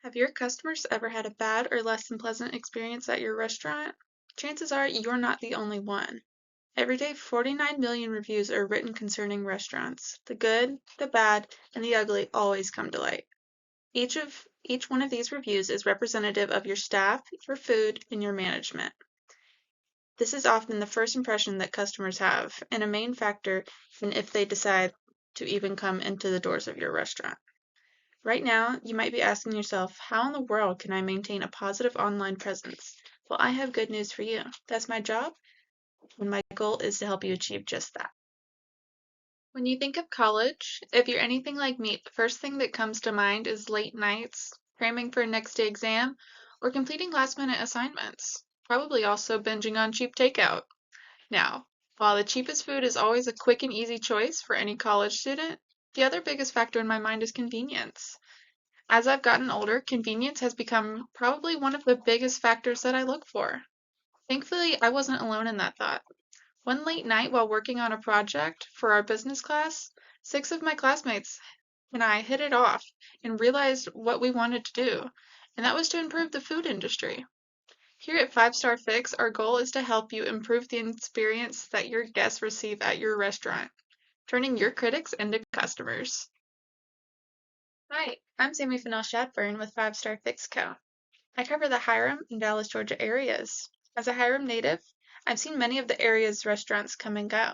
Have your customers ever had a bad or less than pleasant experience at your restaurant? Chances are you're not the only one. Every day, 49 million reviews are written concerning restaurants. The good, the bad, and the ugly always come to light. Each one of these reviews is representative of your staff, your food, and your management. This is often the first impression that customers have, and a main factor in if they decide to even come into the doors of your restaurant. Right now, you might be asking yourself, how in the world can I maintain a positive online presence? Well, I have good news for you. That's my job, and my goal is to help you achieve just that. When you think of college, if you're anything like me, the first thing that comes to mind is late nights, cramming for a next day exam, or completing last-minute assignments. Probably also binging on cheap takeout. Now, while the cheapest food is always a quick and easy choice for any college student, the other biggest factor in my mind is convenience. As I've gotten older, convenience has become probably one of the biggest factors that I look for. Thankfully, I wasn't alone in that thought. One late night while working on a project for our business class, 6 of my classmates and I hit it off and realized what we wanted to do, and that was to improve the food industry. Here at 5 Star Fix, our goal is to help you improve the experience that your guests receive at your restaurant, turning your critics into customers. Hi, I'm Sammy Fennell Shadburn with 5 Star Fix Co. I cover the Hiram and Dallas, Georgia areas. As a Hiram native, I've seen many of the area's restaurants come and go.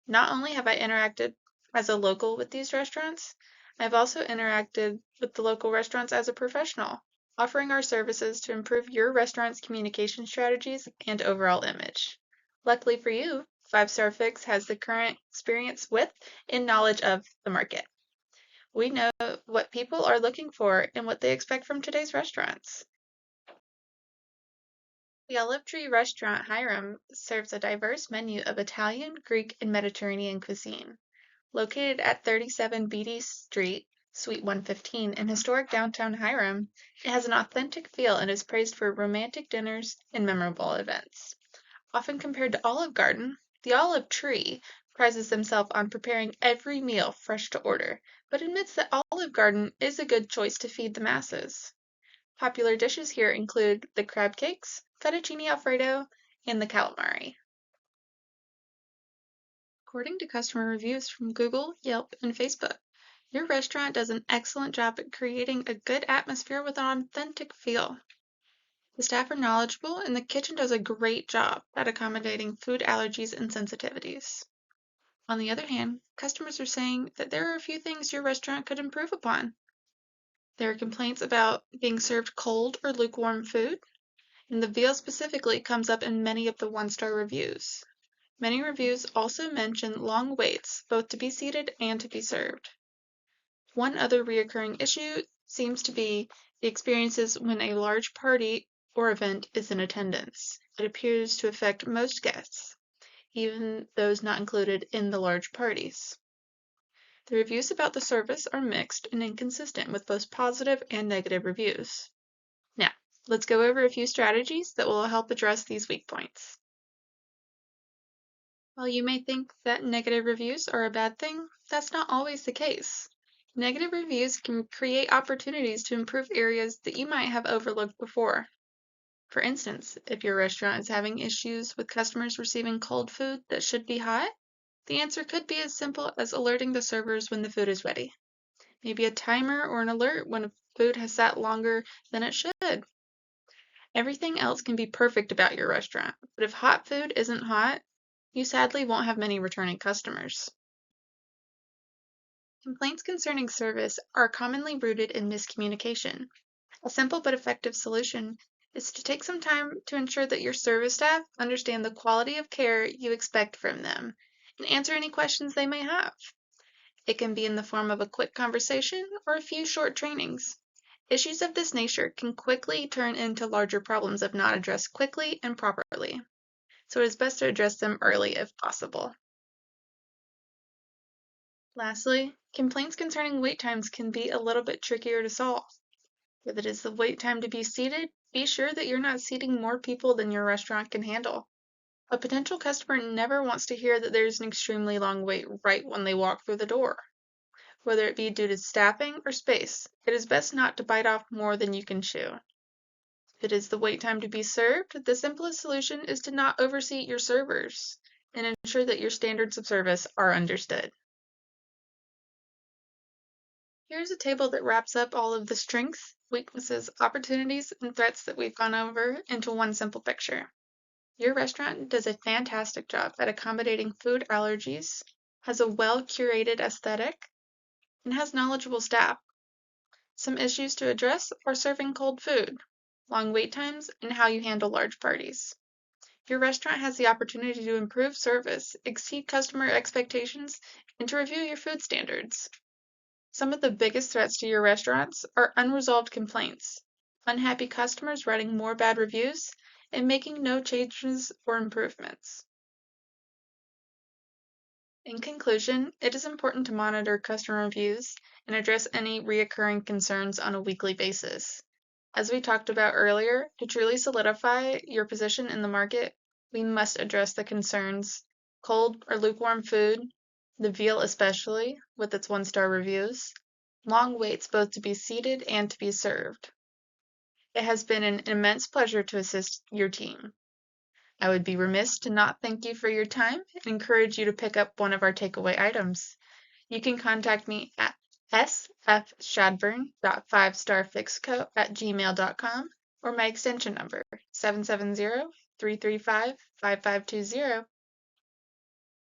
Not only have I interacted as a local with these restaurants, I've also interacted with the local restaurants as a professional, offering our services to improve your restaurant's communication strategies and overall image. Luckily for you, 5 Star Fix has the current experience with and knowledge of the market. We know what people are looking for and what they expect from today's restaurants. The Olive Tree Restaurant Hiram serves a diverse menu of Italian, Greek, and Mediterranean cuisine. Located at 37 Beatty Street, Suite 115 in historic downtown Hiram, it has an authentic feel and is praised for romantic dinners and memorable events. Often compared to Olive Garden, the Olive Tree prides themselves on preparing every meal fresh to order, but admits that Olive Garden is a good choice to feed the masses. Popular dishes here include the crab cakes, fettuccine alfredo, and the calamari. According to customer reviews from Google, Yelp, and Facebook, your restaurant does an excellent job at creating a good atmosphere with an authentic feel. The staff are knowledgeable and the kitchen does a great job at accommodating food allergies and sensitivities. On the other hand, customers are saying that there are a few things your restaurant could improve upon. There are complaints about being served cold or lukewarm food, and the veal specifically comes up in many of the 1 star reviews. Many reviews also mention long waits, both to be seated and to be served. One other recurring issue seems to be the experiences when a large party or event is in attendance. It appears to affect most guests, even those not included in the large parties. The reviews about the service are mixed and inconsistent with both positive and negative reviews. Now, let's go over a few strategies that will help address these weak points. While you may think that negative reviews are a bad thing, that's not always the case. Negative reviews can create opportunities to improve areas that you might have overlooked before. For instance, if your restaurant is having issues with customers receiving cold food that should be hot, the answer could be as simple as alerting the servers when the food is ready. Maybe a timer or an alert when food has sat longer than it should. Everything else can be perfect about your restaurant, but if hot food isn't hot, you sadly won't have many returning customers. Complaints concerning service are commonly rooted in miscommunication. A simple but effective solution is to take some time to ensure that your service staff understand the quality of care you expect from them and answer any questions they may have. It can be in the form of a quick conversation or a few short trainings. Issues of this nature can quickly turn into larger problems if not addressed quickly and properly, so it is best to address them early if possible. Lastly, complaints concerning wait times can be a little bit trickier to solve. If it is the wait time to be seated, be sure that you're not seating more people than your restaurant can handle. A potential customer never wants to hear that there's an extremely long wait right when they walk through the door. Whether it be due to staffing or space, it is best not to bite off more than you can chew. If it is the wait time to be served, the simplest solution is to not overseat your servers and ensure that your standards of service are understood. Here's a table that wraps up all of the strengths, weaknesses, opportunities, and threats that we've gone over into one simple picture. Your restaurant does a fantastic job at accommodating food allergies, has a well-curated aesthetic, and has knowledgeable staff. Some issues to address are serving cold food, long wait times, and how you handle large parties. Your restaurant has the opportunity to improve service, exceed customer expectations, and to review your food standards. Some of the biggest threats to your restaurants are unresolved complaints, unhappy customers writing more bad reviews, and making no changes or improvements. In conclusion, it is important to monitor customer reviews and address any recurring concerns on a weekly basis. As we talked about earlier, to truly solidify your position in the market, we must address the concerns: cold or lukewarm food, the veal especially, with its one-star reviews, long waits both to be seated and to be served. It has been an immense pleasure to assist your team. I would be remiss to not thank you for your time and encourage you to pick up one of our takeaway items. You can contact me at sfshadburn.5starfixco@gmail.com or my extension number 770-335-5520